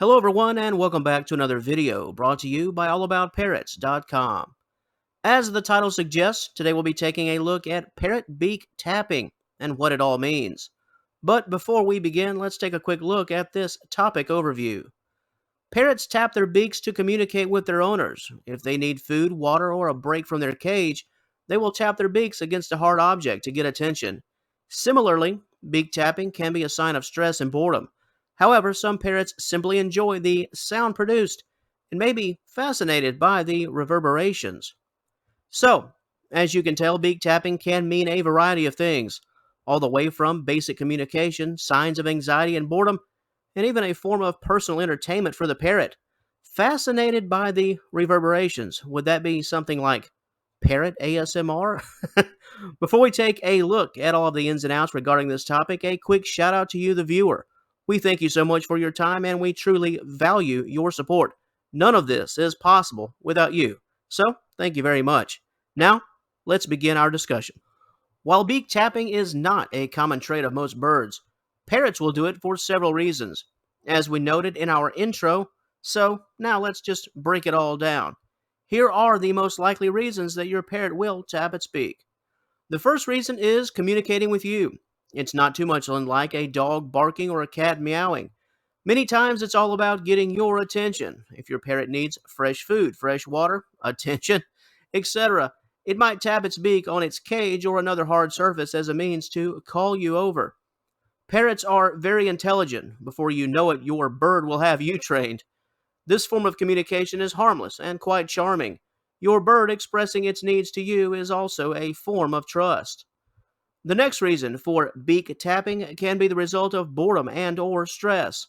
Hello everyone and welcome back to another video brought to you by allaboutparrots.com. As the title suggests, today we'll be taking a look at parrot beak tapping and what it all means. But before we begin, let's take a quick look at this topic overview. Parrots tap their beaks to communicate with their owners. If they need food, water, or a break from their cage, they will tap their beaks against a hard object to get attention. Similarly, beak tapping can be a sign of stress and boredom. However, some parrots simply enjoy the sound produced and may be fascinated by the reverberations. So, as you can tell, beak tapping can mean a variety of things, all the way from basic communication, signs of anxiety and boredom, and even a form of personal entertainment for the parrot. Fascinated by the reverberations, would that be something like parrot ASMR? Before we take a look at all of the ins and outs regarding this topic, a quick shout out to you, the viewer. We thank you so much for your time and we truly value your support. None of this is possible without you. So, thank you very much. Now, let's begin our discussion. While beak tapping is not a common trait of most birds, parrots will do it for several reasons, as we noted in our intro. So, now let's just break it all down. Here are the most likely reasons that your parrot will tap its beak. The first reason is communicating with you. It's not too much unlike a dog barking or a cat meowing. Many times it's all about getting your attention. If your parrot needs fresh food, fresh water, attention, etc., it might tap its beak on its cage or another hard surface as a means to call you over. Parrots are very intelligent. Before you know it, your bird will have you trained. This form of communication is harmless and quite charming. Your bird expressing its needs to you is also a form of trust. The next reason for beak tapping can be the result of boredom and or stress.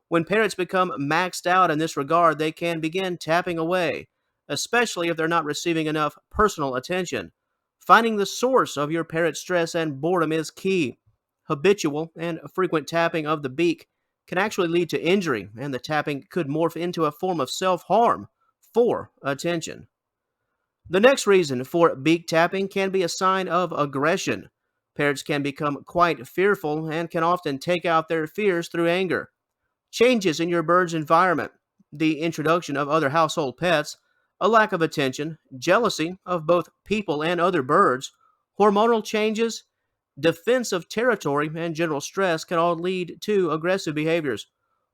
When parrots become maxed out in this regard, they can begin tapping away, especially if they're not receiving enough personal attention. Finding the source of your parrot's stress and boredom is key. Habitual and frequent tapping of the beak can actually lead to injury, and the tapping could morph into a form of self-harm for attention. The next reason for beak tapping can be a sign of aggression. Parrots can become quite fearful and can often take out their fears through anger. Changes in your bird's environment, the introduction of other household pets, a lack of attention, jealousy of both people and other birds, hormonal changes, defense of territory, and general stress can all lead to aggressive behaviors.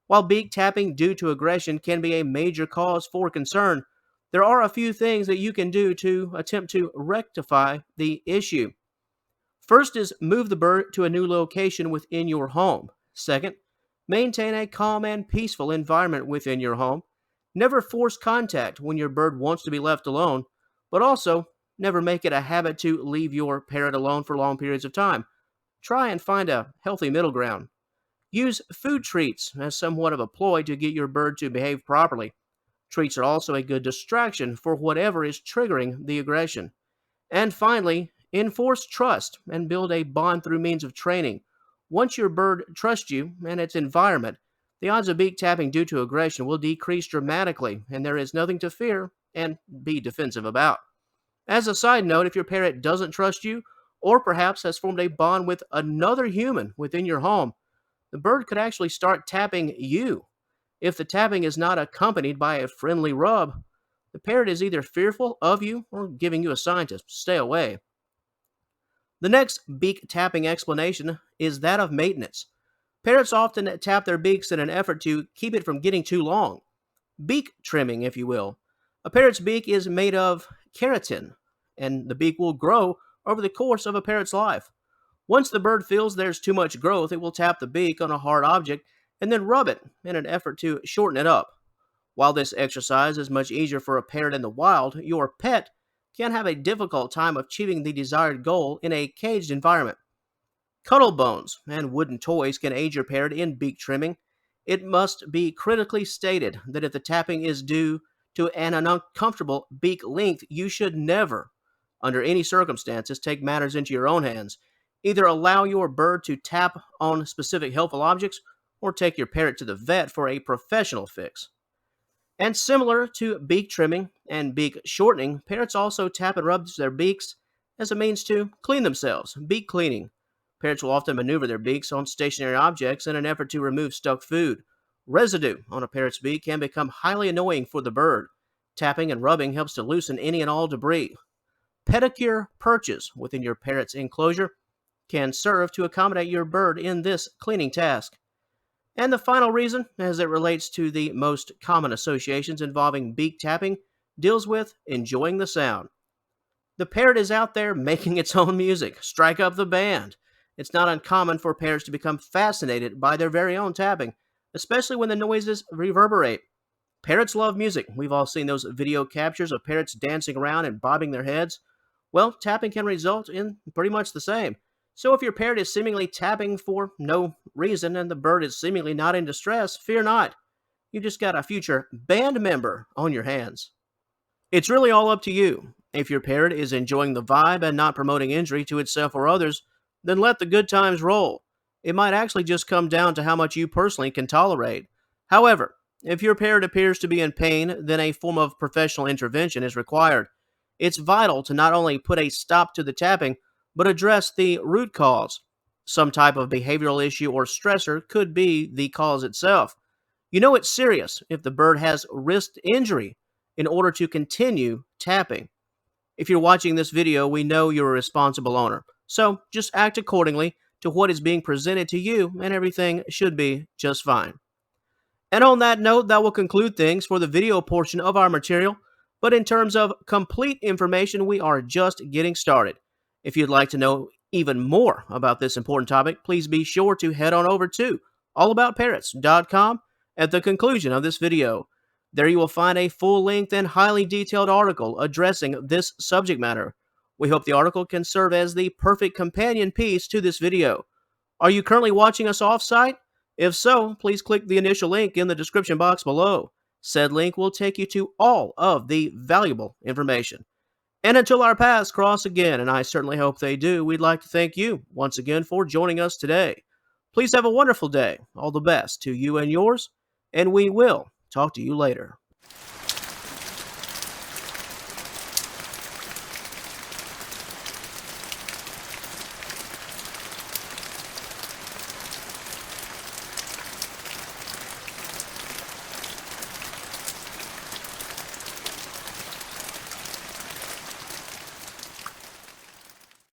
While beak tapping due to aggression can be a major cause for concern, there are a few things that you can do to attempt to rectify the issue. First is move the bird to a new location within your home. Second, maintain a calm and peaceful environment within your home. Never force contact when your bird wants to be left alone, but also never make it a habit to leave your parrot alone for long periods of time. Try and find a healthy middle ground. Use food treats as somewhat of a ploy to get your bird to behave properly. Treats are also a good distraction for whatever is triggering the aggression. And finally, enforce trust and build a bond through means of training. Once your bird trusts you and its environment, the odds of beak tapping due to aggression will decrease dramatically, and there is nothing to fear and be defensive about. As a side note, if your parrot doesn't trust you, or perhaps has formed a bond with another human within your home, the bird could actually start tapping you. If the tapping is not accompanied by a friendly rub, the parrot is either fearful of you or giving you a sign to stay away. The next beak tapping explanation is that of maintenance. Parrots often tap their beaks in an effort to keep it from getting too long. Beak trimming, if you will. A parrot's beak is made of keratin, and the beak will grow over the course of a parrot's life. Once the bird feels there's too much growth, it will tap the beak on a hard object and then rub it in an effort to shorten it up. While this exercise is much easier for a parrot in the wild, your pet can have a difficult time achieving the desired goal in a caged environment. Cuddle bones and wooden toys can aid your parrot in beak trimming. It must be critically stated that if the tapping is due to an uncomfortable beak length, you should never, under any circumstances, take matters into your own hands. Either allow your bird to tap on specific helpful objects or take your parrot to the vet for a professional fix. And similar to beak trimming and beak shortening, parrots also tap and rub their beaks as a means to clean themselves, beak cleaning. Parrots will often maneuver their beaks on stationary objects in an effort to remove stuck food, Residue on a parrot's beak can become highly annoying for the bird. Tapping and rubbing helps to loosen any and all debris. Pedicure perches within your parrot's enclosure can serve to accommodate your bird in this cleaning task. And the final reason, as it relates to the most common associations involving beak tapping, deals with enjoying the sound. The parrot is out there making its own music. Strike up the band. It's not uncommon for parrots to become fascinated by their very own tapping, especially when the noises reverberate. Parrots love music. We've all seen those video captures of parrots dancing around and bobbing their heads. Well, tapping can result in pretty much the same. So if your parrot is seemingly tapping for no reason and the bird is seemingly not in distress, fear not. You just got a future band member on your hands. It's really all up to you. If your parrot is enjoying the vibe and not promoting injury to itself or others, then let the good times roll. It might actually just come down to how much you personally can tolerate. However, if your parrot appears to be in pain, then a form of professional intervention is required. It's vital to not only put a stop to the tapping, but address the root cause. Some type of behavioral issue or stressor could be the cause itself. You know it's serious if the bird has wrist injury in order to continue tapping. If you're watching this video, we know you're a responsible owner. So just act accordingly to what is being presented to you, and everything should be just fine. And on that note, that will conclude things for the video portion of our material. But in terms of complete information, we are just getting started. If you'd like to know even more about this important topic, please be sure to head on over to allaboutparrots.com at the conclusion of this video. There you will find a full-length and highly detailed article addressing this subject matter. We hope the article can serve as the perfect companion piece to this video. Are you currently watching us off-site? If so, please click the initial link in the description box below. Said link will take you to all of the valuable information. And until our paths cross again, and I certainly hope they do, we'd like to thank you once again for joining us today. Please have a wonderful day. All the best to you and yours, and we will talk to you later.